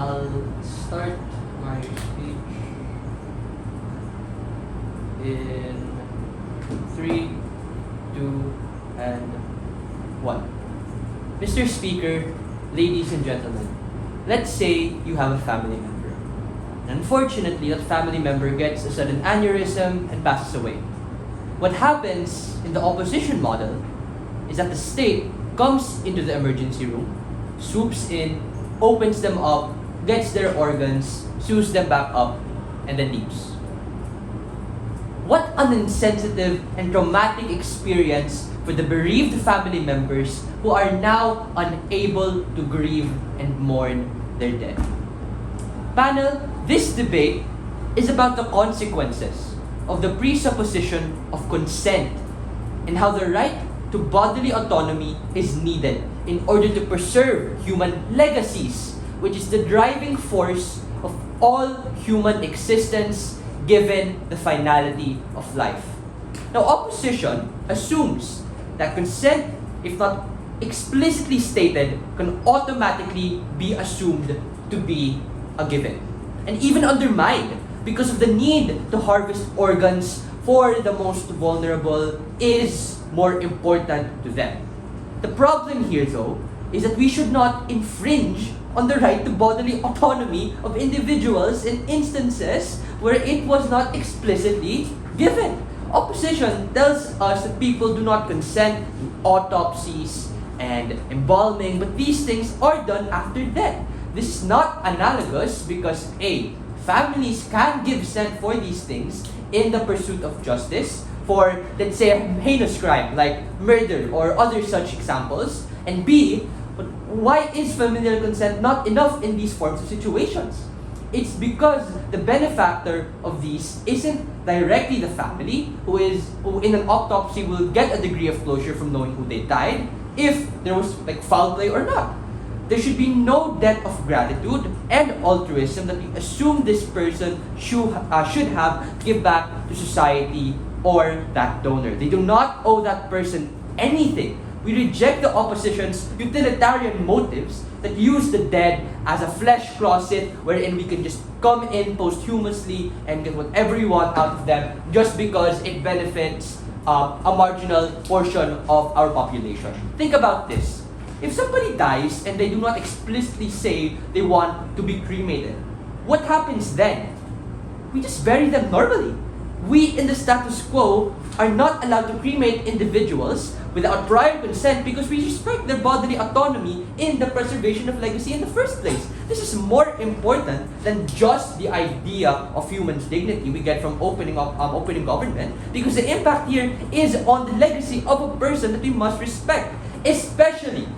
I'll start my speech in 3, 2, and 1. Mr. Speaker, ladies and gentlemen, let's say you have a family member. Unfortunately, that family member gets a sudden aneurysm and passes away. What happens in the opposition model is that the state comes into the emergency room, swoops in, opens them up, gets their organs, sews them back up, and then leaves. What an insensitive and traumatic experience for the bereaved family members who are now unable to grieve and mourn their dead. Panel, this debate is about the consequences of the presupposition of consent and how the right to bodily autonomy is needed in order to preserve human legacies, which is the driving force of all human existence given the finality of life. Now, opposition assumes that consent, if not explicitly stated, can automatically be assumed to be a given, and even undermined because of the need to harvest organs for the most vulnerable is more important to them. The problem here, though, is that we should not infringe on the right to bodily autonomy of individuals in instances where it was not explicitly given. Opposition tells us that people do not consent to autopsies and embalming, but these things are done after death. This is not analogous because A, families can give consent for these things in the pursuit of justice for, let's say, a heinous crime like murder or other such examples, and B, but why is familial consent not enough in these forms of situations? It's because the benefactor of these isn't directly the family, who in an autopsy will get a degree of closure from knowing who they died, if there was like foul play or not. There should be no debt of gratitude and altruism that we assume this person should have to give back to society or that donor. They do not owe that person anything. We reject the opposition's utilitarian motives that use the dead as a flesh closet wherein we can just come in posthumously and get whatever we want out of them just because it benefits a marginal portion of our population. Think about this. If somebody dies and they do not explicitly say they want to be cremated, what happens then? We just bury them normally. We in the status quo are not allowed to cremate individuals without prior consent because we respect their bodily autonomy in the preservation of legacy in the first place. This is more important than just the idea of human's dignity we get from opening government, because the impact here is on the legacy of a person that we must respect. Especially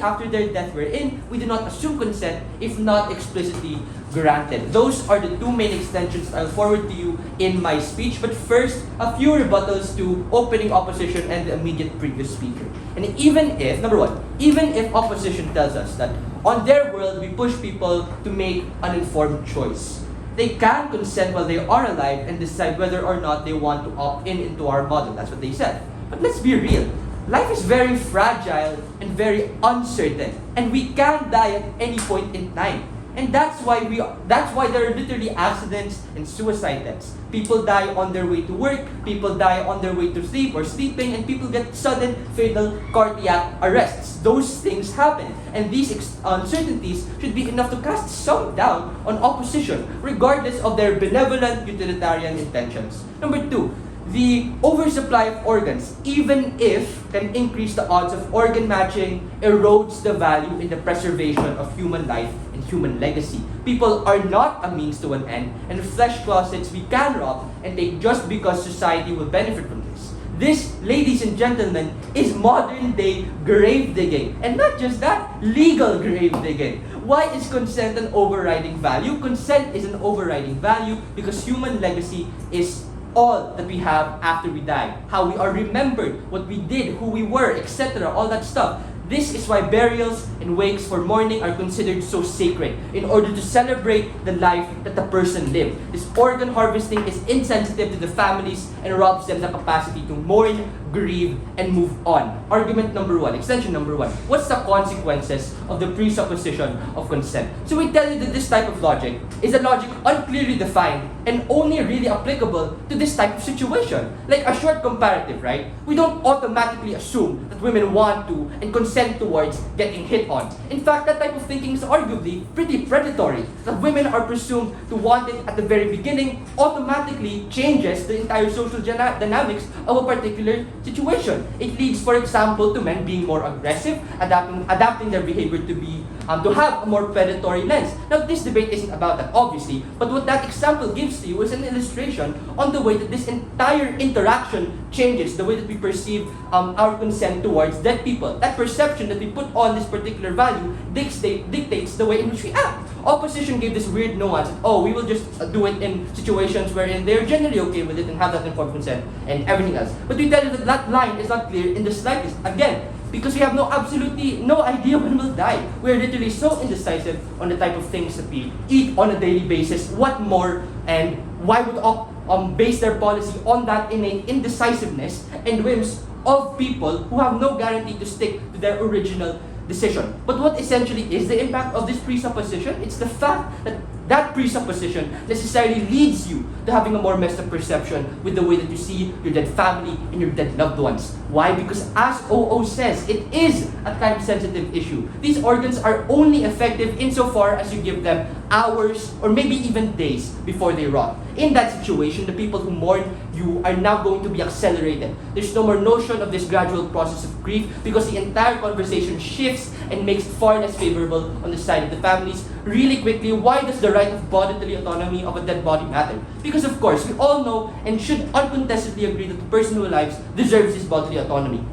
after their death, wherein we do not assume consent if not explicitly granted. Those are the two main extensions I'll forward to you in my speech. But first, a few rebuttals to opening opposition and the immediate previous speaker. And even if, number one, even if opposition tells us that on their world we push people to make an informed choice, they can consent while they are alive and decide whether or not they want to opt in into our model. That's what they said. But let's be real. Life is very fragile and very uncertain, and we can die at any point in time. And that's why there are literally accidents and suicide deaths. People die on their way to work, people die on their way to sleep or sleeping, and people get sudden fatal cardiac arrests. Those things happen, and these uncertainties should be enough to cast some doubt on opposition, regardless of their benevolent utilitarian intentions. Number two, the oversupply of organs, even if can increase the odds of organ matching, erodes the value in the preservation of human life and human legacy. People are not a means to an end, and flesh closets we can rob and take just because society will benefit from this. This, ladies and gentlemen, is modern day grave digging. And not just that, legal grave digging. Why is consent an overriding value? Consent is an overriding value because human legacy is all that we have after we die, how we are remembered, what we did, who we were, etc., all that stuff. This is why burials and wakes for mourning are considered so sacred, in order to celebrate the life that the person lived. This organ harvesting is insensitive to the families and robs them the capacity to mourn, grieve, and move on. Argument number one, extension number one. What's the consequences of the presupposition of consent? So we tell you that this type of logic is a logic unclearly defined and only really applicable to this type of situation. Like a short comparative, right? We don't automatically assume that women want to and consent towards getting hit on. In fact, that type of thinking is arguably pretty predatory. That women are presumed to want it at the very beginning automatically changes the entire social dynamics of a particular situation. It leads, for example, to men being more aggressive, adapting their behavior to have a more predatory lens. Now, this debate isn't about that, obviously, but what that example gives to you is an illustration on the way that this entire interaction changes the way that we perceive our consent towards dead people. That perception that we put on this particular value dictates the way in which we act. Opposition gave this weird nuance. Oh, we will just do it in situations wherein they're generally okay with it and have that informed consent and everything else. But we tell you that that line is not clear in the slightest. Again, because we have absolutely no idea when we'll die. We're literally so indecisive on the type of things that we eat on a daily basis. What more and why would base their policy on that innate indecisiveness and whims of people who have no guarantee to stick to their original decision? But what essentially is the impact of this presupposition? It's the fact that that presupposition necessarily leads you to having a more messed up perception with the way that you see your dead family and your dead loved ones. Why? Because as OO says, it is a time-sensitive issue. These organs are only effective insofar as you give them hours or maybe even days before they rot. In that situation, the people who mourn you are now going to be accelerated. There's no more notion of this gradual process of grief because the entire conversation shifts and makes it far less favorable on the side of the families. Really quickly, why does the right of bodily autonomy of a dead body matter? Because of course, we all know and should uncontestedly agree that the person who lives deserves his bodily autonomy,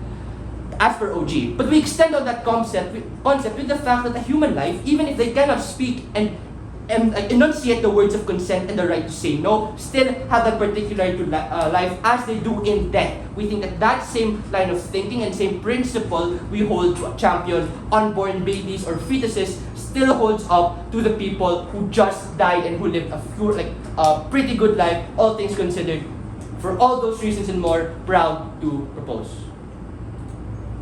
as per OG. But we extend on that concept with the fact that a human life, even if they cannot speak and enunciate the words of consent and the right to say no, still have that particular life as they do in death. We think that that same line of thinking and same principle we hold to champion unborn babies or fetuses still holds up to the people who just died and who lived a pretty good life, all things considered. For all those reasons and more, proud to propose.